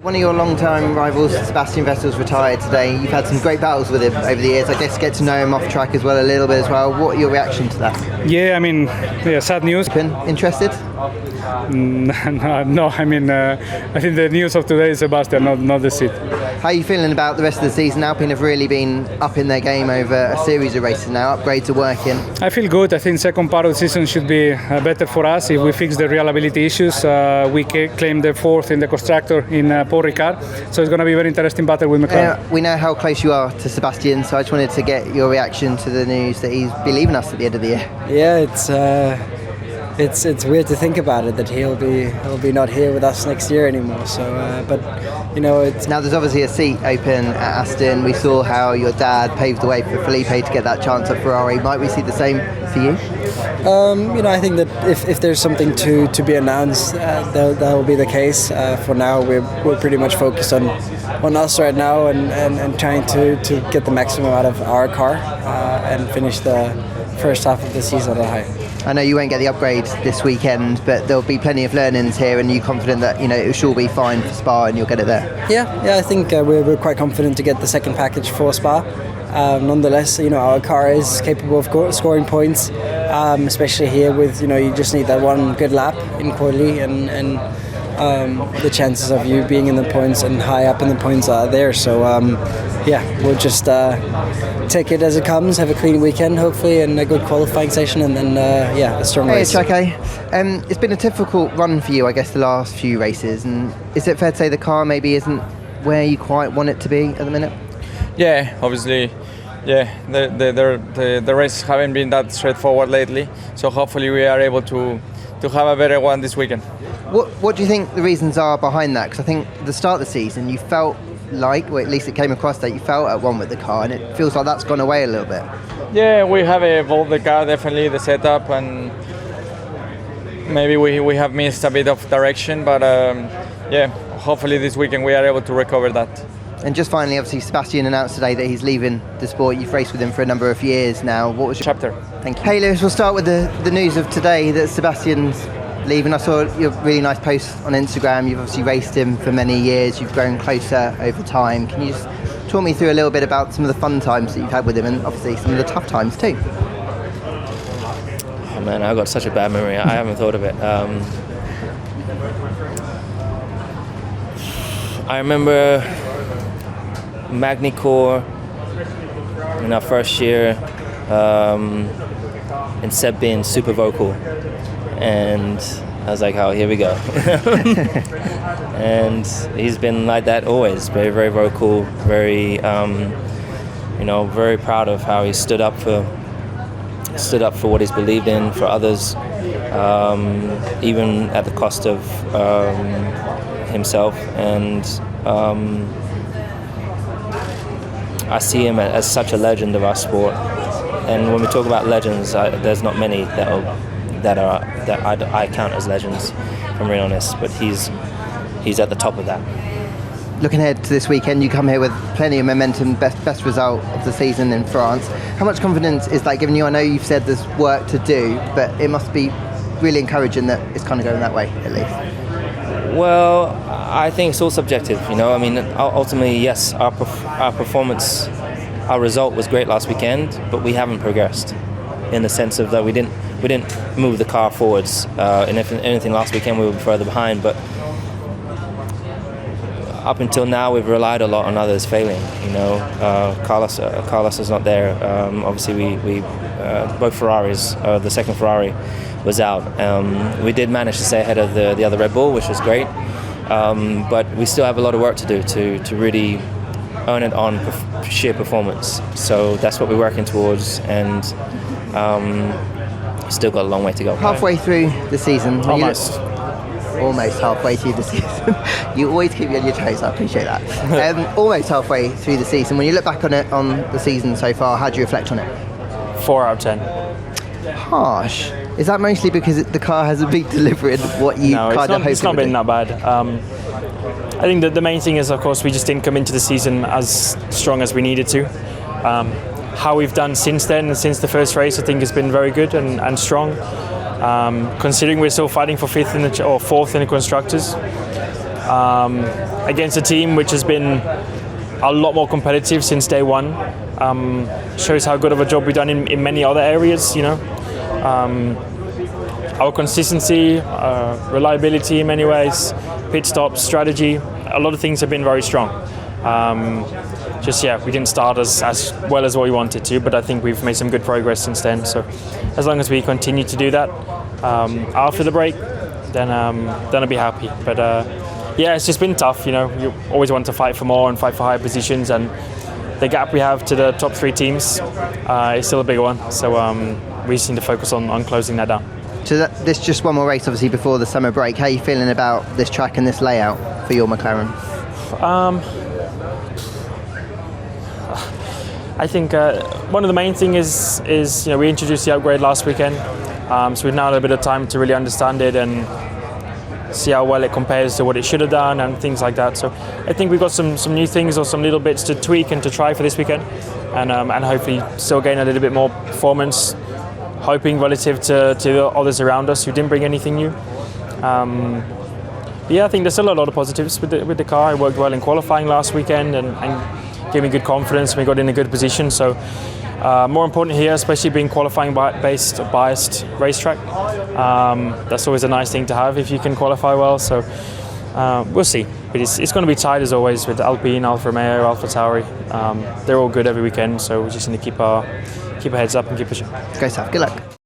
One of your long-time rivals, Sebastian Vettel's retired today. You've had some great battles with him over the years. I guess get to know him off track as well a little bit as well. What are your reaction to that? Yeah, sad news. Interested? No, I think the news of today is Sebastian, not the seat. How are you feeling about the rest of the season? Alpine have really been up in their game over a series of races now. Upgrades are working. I feel good. I think second part of the season should be better for us if we fix the reliability issues. We claim the fourth in the constructor in Paul Ricard, so it's going to be a very interesting battle with McLaren. We know how close you are to Sebastian, so I just wanted to get your reaction to the news that he's be leaving us at the end of the year. Yeah, it's weird to think about it that he'll be not here with us next year anymore. So, but you know, it's now there's obviously a seat open at Aston. We saw how your dad paved the way for Felipe to get that chance at Ferrari. Might we see the same for you? I think that if there's something to be announced, that will be the case. For now, we're pretty much focused on us right now and trying to get the maximum out of our car and finish the first half of the season at a high. I know you won't get the upgrade this weekend, but there'll be plenty of learnings here, and you're confident that it should be fine for Spa and you'll get it there. Yeah, I think we're quite confident to get the second package for Spa. Nonetheless, our car is capable of scoring points, especially here with you just need that one good lap in quali and the chances of you being in the points and high up in the points are there. So we'll just take it as it comes, have a clean weekend hopefully and a good qualifying session, and then a strong race. Hey Checo, it's been a difficult run for you, I guess, the last few races, and is it fair to say the car maybe isn't where you quite want it to be at the minute? Yeah, obviously. Yeah, the races haven't been that straightforward lately, so hopefully we are able to have a better one this weekend. What do you think the reasons are behind that? Because I think at the start of the season you felt like, or at least it came across that you felt at one with the car, and it feels like that's gone away a little bit. Yeah, we have evolved the car, definitely, the setup, and maybe we have missed a bit of direction, but hopefully this weekend we are able to recover that. And just finally, obviously, Sebastian announced today that he's leaving the sport. You've raced with him for a number of years now. What was your chapter? Thank you. Hey Lewis, we'll start with the news of today that Sebastian's leaving. I saw your really nice post on Instagram. You've obviously raced him for many years. You've grown closer over time. Can you just talk me through a little bit about some of the fun times that you've had with him, and obviously some of the tough times too? Oh man, I've got such a bad memory. I haven't thought of it. I remember Magny-Cours in our first year, and Seb being super vocal, and I was like, oh, here we go. And he's been like that always, very, very vocal, very, very proud of how he stood up for what he's believed in for others, even at the cost of himself. And I see him as such a legend of our sport. And when we talk about legends, there's not many that I count as legends, if I'm really honest. But he's at the top of that. Looking ahead to this weekend, you come here with plenty of momentum, best result of the season in France. How much confidence is that giving you? I know you've said there's work to do, but it must be really encouraging that it's kind of going that way, at least. Well, I think it's all subjective, ultimately, yes, our performance, our result was great last weekend, but we haven't progressed in the sense of that we didn't move the car forwards. And if anything, last weekend we were further behind, but up until now we've relied a lot on others failing. Carlos is not there. Obviously, we both Ferraris. The second Ferrari was out. We did manage to stay ahead of the other Red Bull, which was great. But we still have a lot of work to do to really earn it on sheer performance. So that's what we're working towards, and still got a long way to go. Halfway through the season. Almost halfway through the season. You always keep me on your toes, I appreciate that. Almost halfway through the season. When you look back on the season so far, how do you reflect on it? 4 out of 10. Harsh. Is that mostly because the car hasn't been delivering what you kind of hoped? No, it's not been that bad. I think that the main thing is, of course, we just didn't come into the season as strong as we needed to. How we've done since then, since the first race, I think has been very good and strong. Considering we're still fighting for fourth in the constructors, against a team which has been a lot more competitive since day one. Shows how good of a job we've done in many other areas, you know. Our consistency, reliability in many ways, pit stops, strategy, a lot of things have been very strong. We didn't start as well as what we wanted to, but I think we've made some good progress since then. So as long as we continue to do that after the break, then I'll be happy. But it's just been tough, you know. You always want to fight for more and fight for higher positions, and the gap we have to the top 3 teams is still a big one. So we just need to focus on closing that down. So this just one more race, obviously, before the summer break. How are you feeling about this track and this layout for your McLaren? I think one of the main things is you know, we introduced the upgrade last weekend, so we've now had a bit of time to really understand it and see how well it compares to what it should have done and things like that. So I think we've got some new things or some little bits to tweak and to try for this weekend, and hopefully still gain a little bit more performance, hoping relative to the others around us who didn't bring anything new. I think there's still a lot of positives with the car. It worked well in qualifying last weekend and gave me good confidence. We got in a good position. So more important here, especially being qualifying biased racetrack. That's always a nice thing to have if you can qualify well. So we'll see. But it's going to be tight as always with Alpine, Alfa Romeo, Alfa Tauri. They're all good every weekend. So we just need to keep our heads up and keep pushing. Great stuff. Good luck.